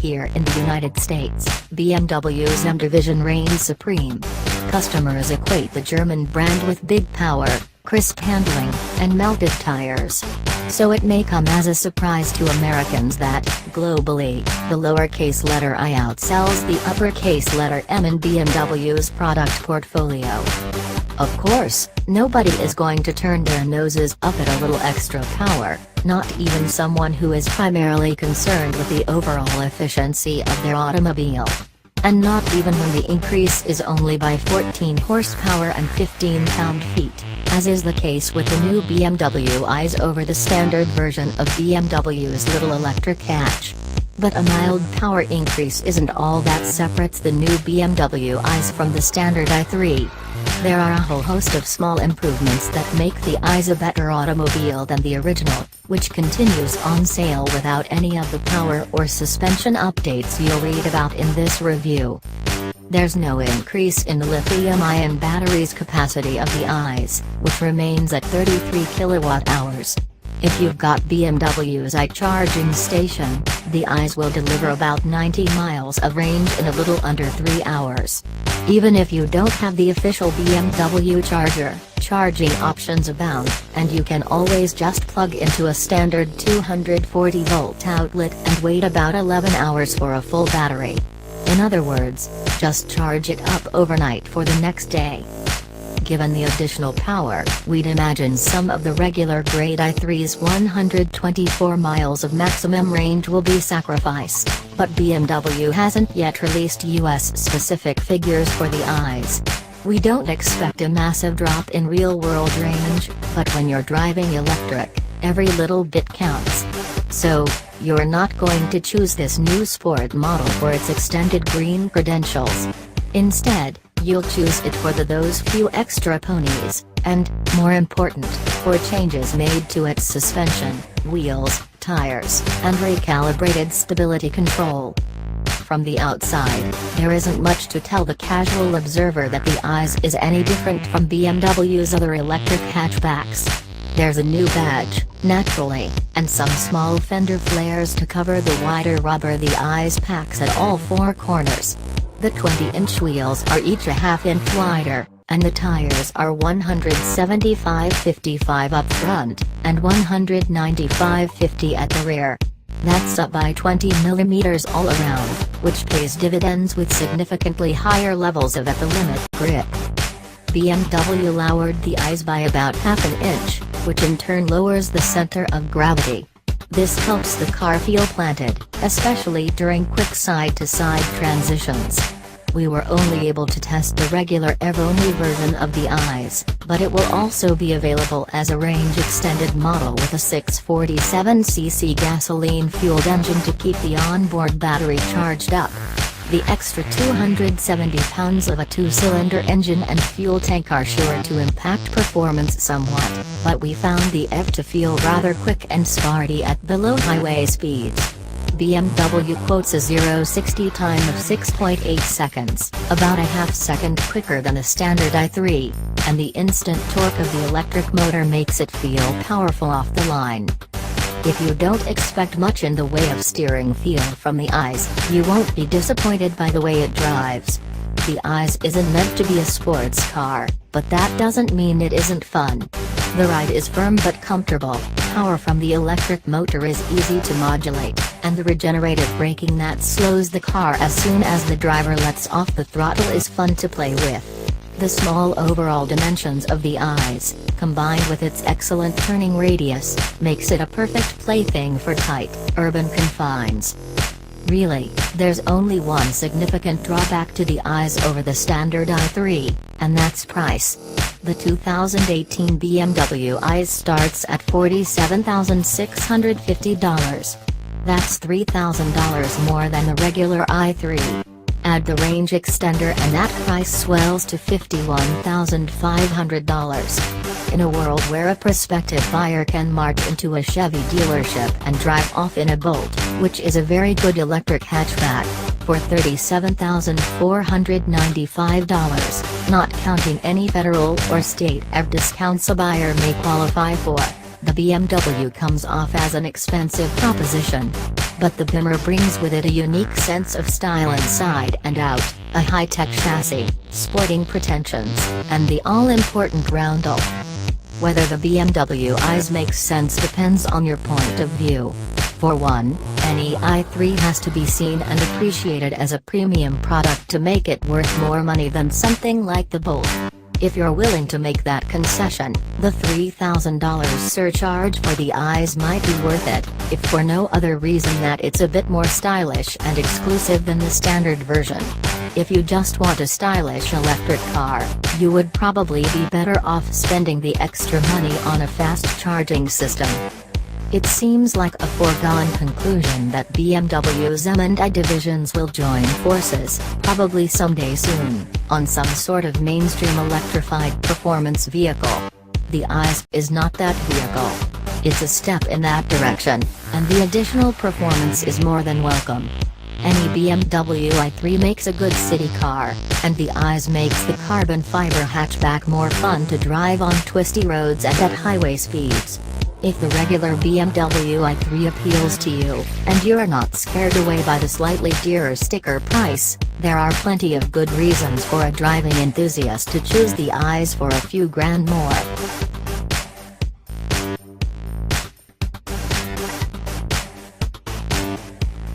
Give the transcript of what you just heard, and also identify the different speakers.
Speaker 1: Here in the United States, BMW's M division reigns supreme. Customers equate the German brand with big power, crisp handling, and melted tires. So it may come as a surprise to Americans that, globally, the lowercase letter I outsells the uppercase letter M in BMW's product portfolio. Of course, nobody is going to turn their noses up at a little extra power, not even someone who is primarily concerned with the overall efficiency of their automobile. And not even when the increase is only by 14 horsepower and 15 pound-feet, as is the case with the new BMW i's over the standard version of BMW's little electric hatch. But a mild power increase isn't all that separates the new BMW i's from the standard i3. There are a whole host of small improvements that make the i's a better automobile than the original, which continues on sale without any of the power or suspension updates you'll read about in this review. There's no increase in the lithium-ion battery's capacity of the i's, which remains at 33 kilowatt-hours. If you've got BMW's i-charging station, the i's will deliver about 90 miles of range in a little under 3 hours. Even if you don't have the official BMW charger, charging options abound, and you can always just plug into a standard 240-volt outlet and wait about 11 hours for a full battery. In other words, just charge it up overnight for the next day. Given the additional power, we'd imagine some of the regular grade i3's 124 miles of maximum range will be sacrificed, but BMW hasn't yet released US-specific figures for the i's. We don't expect a massive drop in real-world range, but when you're driving electric, every little bit counts. So, you're not going to choose this new sport model for its extended green credentials. Instead, you'll choose it for those few extra ponies, and, more important, for changes made to its suspension, wheels, tires, and recalibrated stability control. From the outside, there isn't much to tell the casual observer that the i's is any different from BMW's other electric hatchbacks. There's a new badge, naturally, and some small fender flares to cover the wider rubber the i's packs at all four corners. The 20-inch wheels are each a half-inch wider, and the tires are 175/55 up front, and 195/50 at the rear. That's up by 20 mm all around, which pays dividends with significantly higher levels of at-the-limit grip. BMW lowered the i's by about half an inch, which in turn lowers the center of gravity. This helps the car feel planted, especially during quick side-to-side transitions. We were only able to test the regular EV-only version of the i's, but it will also be available as a range-extended model with a 647cc gasoline-fueled engine to keep the onboard battery charged up. The extra 270 pounds of a two-cylinder engine and fuel tank are sure to impact performance somewhat, but we found the EV to feel rather quick and sporty at below highway speeds. BMW quotes a 0-60 time of 6.8 seconds, about a half second quicker than the standard i3, and the instant torque of the electric motor makes it feel powerful off the line. If you don't expect much in the way of steering feel from the i's, you won't be disappointed by the way it drives. The i's isn't meant to be a sports car, but that doesn't mean it isn't fun. The ride is firm but comfortable, power from the electric motor is easy to modulate, and the regenerative braking that slows the car as soon as the driver lets off the throttle is fun to play with. The small overall dimensions of the i's, combined with its excellent turning radius, makes it a perfect plaything for tight, urban confines. Really, there's only one significant drawback to the i's over the standard i3, and that's price. The 2018 BMW i's starts at $47,650. That's $3,000 more than the regular i3. Add the range extender and that price swells to $51,500. In a world where a prospective buyer can march into a Chevy dealership and drive off in a Bolt, which is a very good electric hatchback, for $37,495, not counting any federal or state EV discounts a buyer may qualify for, the BMW comes off as an expensive proposition. but the Beamer brings with it a unique sense of style inside and out, a high-tech chassis, sporting pretensions, and the all-important roundel. Whether the BMW i3s makes sense depends on your point of view. For one, any i3 has to be seen and appreciated as a premium product to make it worth more money than something like the Bolt. If you're willing to make that concession, the $3,000 surcharge for the i3s might be worth it, if for no other reason that it's a bit more stylish and exclusive than the standard version. If you just want a stylish electric car, you would probably be better off spending the extra money on a fast charging system. It seems like a foregone conclusion that BMW's M&I divisions will join forces, probably someday soon, on some sort of mainstream electrified performance vehicle. The i3s is not that vehicle. It's a step in that direction, and the additional performance is more than welcome. Any BMW i3 makes a good city car, and the i3s makes the carbon fiber hatchback more fun to drive on twisty roads and at highway speeds. If the regular BMW i3 appeals to you, and you're not scared away by the slightly dearer sticker price, there are plenty of good reasons for a driving enthusiast to choose the i3s for a few grand more.